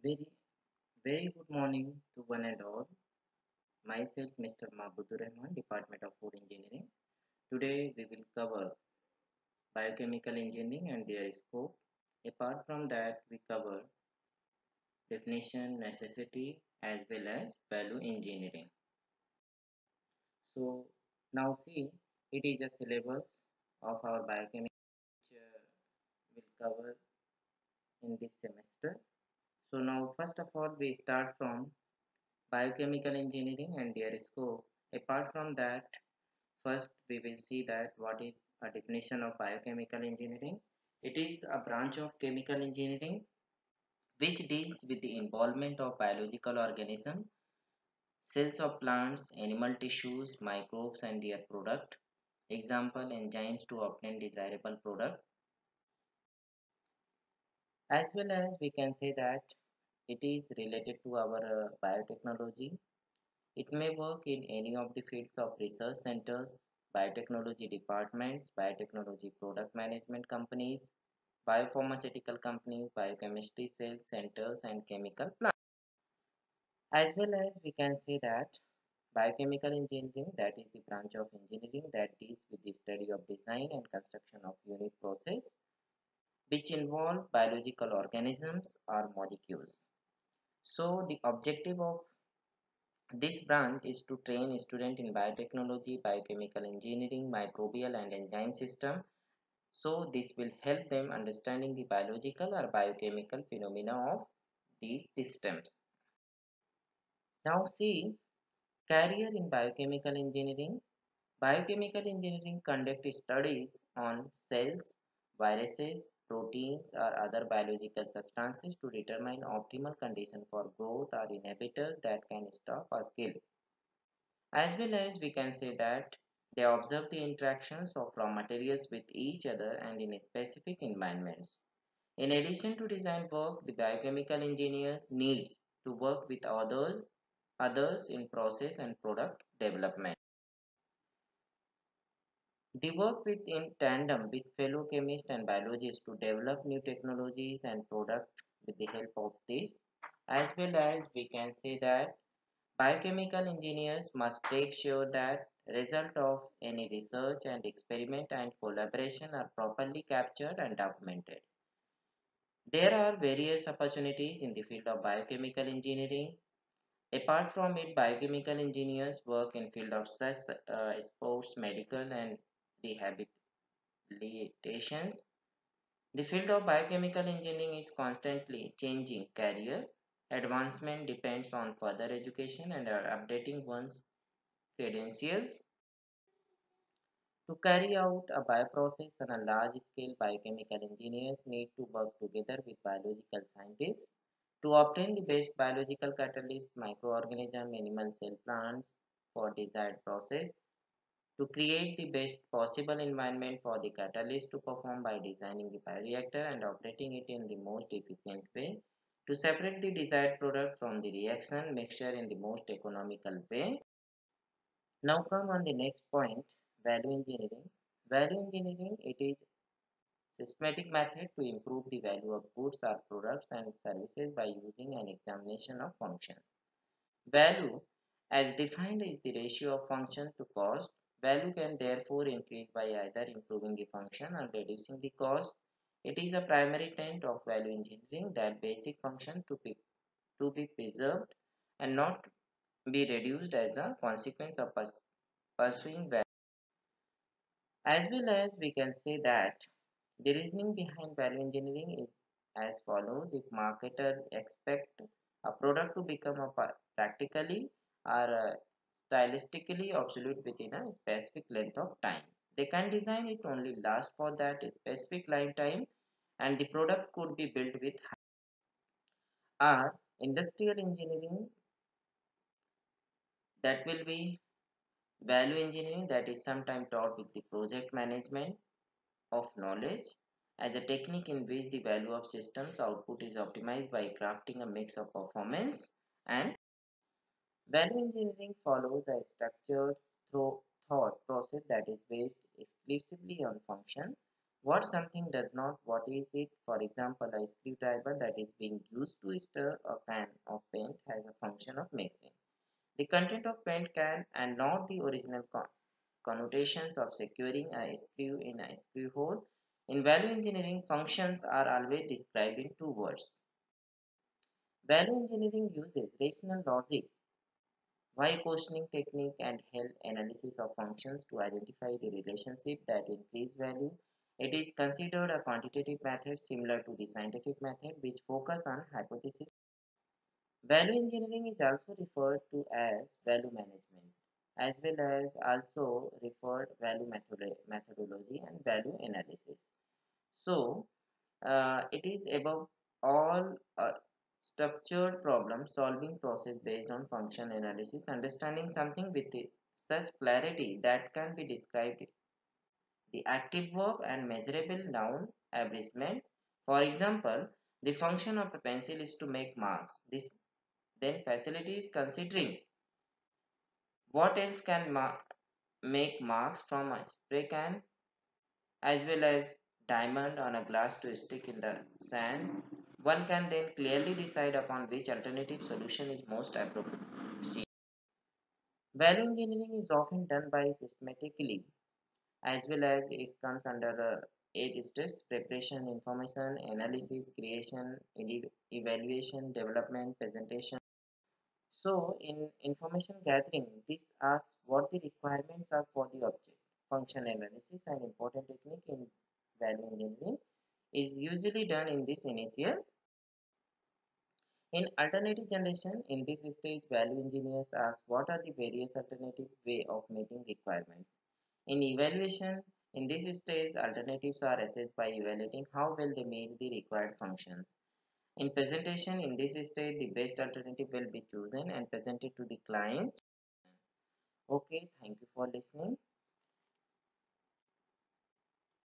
Very, very good morning to one and all. Myself, Mr. Mahbudur Rahman, Department of Food Engineering. Today, we will cover biochemical engineering and their scope. Apart from that, we cover definition, necessity, as well as value engineering. So, now see, it is a syllabus of our biochemistry which will cover in this semester. So, now, first of all, we start from biochemical engineering and their scope. Apart from that, first, we will see that what is a definition of biochemical engineering. It is a branch of chemical engineering which deals with the involvement of biological organisms, cells of plants, animal tissues, microbes and their product. Example, enzymes to obtain desirable product. As well as we can say that it is related to our biotechnology. It may work in any of the fields of research centers, biotechnology departments, biotechnology product management companies, biopharmaceutical companies, biochemistry sales centers, and chemical plants. As well as we can say that biochemical engineering, that is the branch of engineering that deals with the study of design and construction of unit process which involve biological organisms or molecules. So the objective of this branch is to train students in biotechnology, biochemical engineering, microbial and enzyme system. So this will help them understanding the biological or biochemical phenomena of these systems. Now see, career in biochemical engineering. Biochemical engineering conducts studies on cells, viruses, proteins or other biological substances to determine optimal condition for growth or inhibitor that can stop or kill. As well as we can say that they observe the interactions of raw materials with each other and in specific environments. In addition to design work, the biochemical engineers needs to work with others in process and product development. They work with in tandem with fellow chemists and biologists to develop new technologies and products with the help of this. As well as we can say that biochemical engineers must take sure that result of any research and experiment and collaboration are properly captured and documented. There are various opportunities in the field of biochemical engineering. Apart from it, biochemical engineers work in field of such sports, medical and rehabilitations. The field of biochemical engineering is constantly changing career. Advancement depends on further education and updating one's credentials. To carry out a bioprocess on a large scale, biochemical engineers need to work together with biological scientists to obtain the best biological catalyst, microorganism, animal cell plants for desired process, to create the best possible environment for the catalyst to perform by designing the bioreactor and operating it in the most efficient way, to separate the desired product from the reaction mixture in the most economical way. Now come on the next point, value engineering. Value engineering, it is systematic method to improve the value of goods or products and services by using an examination of function. Value, as defined, is the ratio of function to cost. Value can therefore increase by either improving the function or reducing the cost. It is a primary tenet of value engineering that basic function to be preserved and not be reduced as a consequence of pursuing value. As well as we can say that the reasoning behind value engineering is as follows. If marketer expect a product to become a practically or stylistically obsolete within a specific length of time, they can design it only last for that specific lifetime and the product could be built with or industrial engineering, that will be value engineering, that is sometimes taught with the project management of knowledge as a technique in which the value of systems output is optimized by crafting a mix of performance and value engineering follows a structured thought process that is based exclusively on function. what something does not, what is it? For example, a screwdriver that is being used to stir a can of paint has a function of mixing the content of paint can and not the original connotations of securing a screw in a screw hole. In value engineering, functions are always described in two words. Value engineering uses rational logic, while questioning technique and health analysis of functions to identify the relationship that increase value. It is considered a quantitative method similar to the scientific method which focus on hypothesis. Value engineering is also referred to as value management, as well as also referred value methodology and value analysis. So, it is above all a structured problem solving process based on function analysis, understanding something with such clarity that can be described the active verb and measurable noun abridgment. For example, the function of a pencil is to make marks. This then facility is considering what else can make marks from a spray can as well as diamond on a glass to stick in the sand. One can then clearly decide upon which alternative solution is most appropriate. Value engineering is often done by systematically as well as it comes under 8 steps: preparation, information, analysis, creation, evaluation, development, presentation. So, in information gathering, this asks what the requirements are for the object. Function analysis, an important technique in value engineering, is usually done in this initial. In alternative generation, in this stage, value engineers ask what are the various alternative way of meeting requirements. In evaluation, in this stage, alternatives are assessed by evaluating how well they meet the required functions. In presentation, in this stage, the best alternative will be chosen and presented to the client. Okay, thank you for listening.